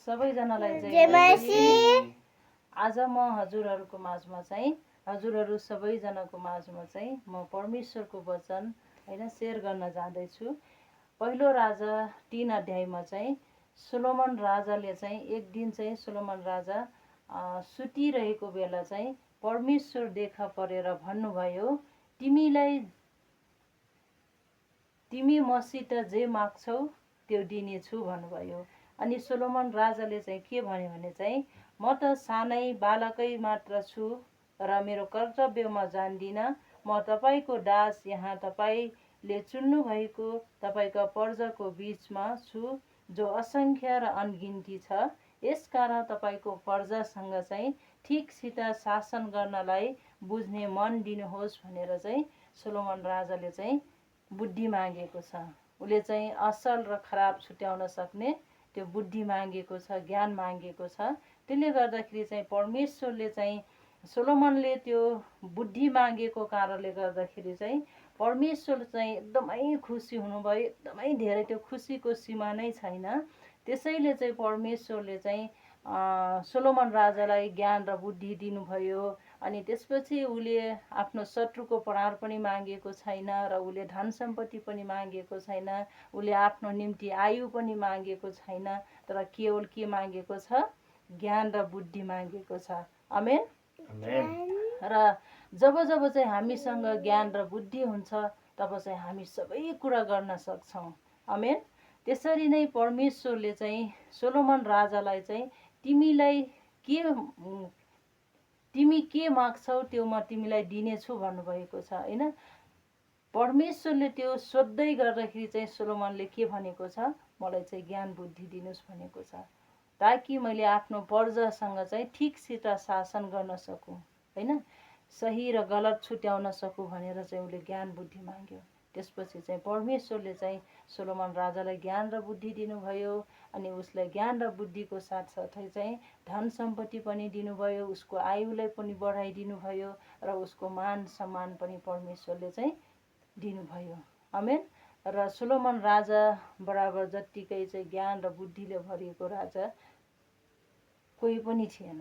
सबैजनालाई जय मसी। आज म हजुरहरूको माझमा चाहिँ हजुरहरू सबैजनाको माझमा चाहिँ म परमेश्वरको वचन हैन शेयर गर्न जाँदैछु। पहिलो राजा 3 अध्यायमा चाहिँ सोलोमन राजाले चाहिँ एक दिन चाहिँ सोलोमन राजा सुतिरहेको बेला चाहिँ परमेश्वर देखा परेर भन्नुभयो, तिमी मसित जे माग्छौ त्यो दिनेछु भन्नुभयो। अनि सोलोमन राजाले चाहिँ के भन्यो भने चाहिँ म त सानै बालकै मात्र छु र मेरो कर्तव्यमा जान्दिनँ। म तपाईँको दास यहाँ तपाईँले चुन्नु भएको तपाईँका प्रजाको बीचमा छु जो असङ्ख्य र अनगिन्ती छ। यसकारण तपाईँको प्रजासँग चाहिँ ठिकसित शासन गर्नलाई बुझ्ने मन दिनुहोस् भनेर चाहिँ सोलोमन राजाले चाहिँ बुद्धि मागेको छ। उसले चाहिँ असल र खराब छुट्याउन सक्ने त्यो बुद्धि मागेको छ, ज्ञान मागेको छ। त्यसले गर्दाखेरि चाहिँ परमेश्वरले चाहिँ सोलोमनले त्यो बुद्धि मागेको कारणले गर्दाखेरि चाहिँ परमेश्वर चाहिँ एकदमै खुसी हुनुभयो। एकदमै धेरै त्यो खुसीको सीमा नै छैन। त्यसैले चाहिँ परमेश्वरले चाहिँ सोलोमन राजालाई ज्ञान र बुद्धि दिनुभयो। अनि त्यसपछि उसले आफ्नो शत्रुको प्रहार पनि मागेको छैन र उसले धन सम्पत्ति पनि मागेको छैन। उसले आफ्नो निम्ति आयु पनि मागेको छैन, तर केवल के मागेको छ? ज्ञान र बुद्धि मागेको छ। आमेन। र जब चाहिँ हामीसँग ज्ञान र बुद्धि हुन्छ तब चाहिँ हामी सबै कुरा गर्न सक्छौँ। आमेन। त्यसरी नै परमेश्वरले चाहिँ सोलोमन राजालाई चाहिँ तिमी के माग्छौ त्यो म तिमीलाई दिनेछु भन्नुभएको छ हैन। परमेश्वरले त्यो सोध्दै गर्दाखेरि चाहिँ सोलोमनले के भनेको छ? मलाई चाहिँ ज्ञान बुद्धि दिनुहोस् भनेको छ, ताकि मैले आफ्नो प्रजासँग चाहिँ ठिकसित शासन गर्न सकूँ हैन, सही र गलत छुट्याउन सकूँ भनेर चाहिँ उसले ज्ञान बुद्धि माग्यो। त्यसपछि चाहिँ परमेश्वरले चाहिँ सोलोमन राजालाई ज्ञान र बुद्धि दिनुभयो। अनि उसलाई ज्ञान र बुद्धिको साथसाथै चाहिँ धन सम्पत्ति पनि दिनुभयो, उसको आयुलाई पनि बढाइदिनु भयो र उसको मान सम्मान पनि परमेश्वरले चाहिँ दिनुभयो। आमेन। र सोलोमन राजा बराबर जत्तिकै चाहिँ ज्ञान र बुद्धिले भरिएको राजा कोही पनि थिएन।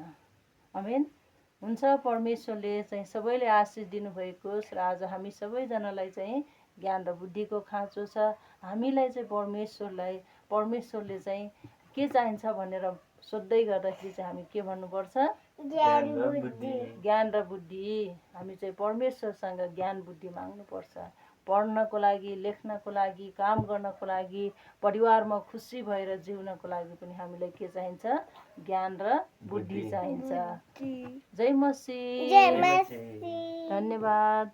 आमेन। हुन्छ, परमेश्वरले चाहिँ सबैले आशिष दिनुभएको र आज हामी सबैजनालाई चाहिँ ज्ञान र बुद्धिको खाँचो छ। हामीलाई चाहिँ परमेश्वरले चाहिँ के चाहिन्छ भनेर सोध्दै गर्दाखेरि चाहिँ हामी के भन्नुपर्छ? ज्ञान र बुद्धि। हामी चाहिँ परमेश्वरसँग ज्ञान बुद्धि माग्नुपर्छ। पढ्नको लागि, लेख्नको लागि, काम गर्नको लागि, परिवारमा खुसी भएर जिउनको लागि पनि हामीलाई के चाहिन्छ? ज्ञान र बुद्धि चाहिन्छ। जय मसी। धन्यवाद।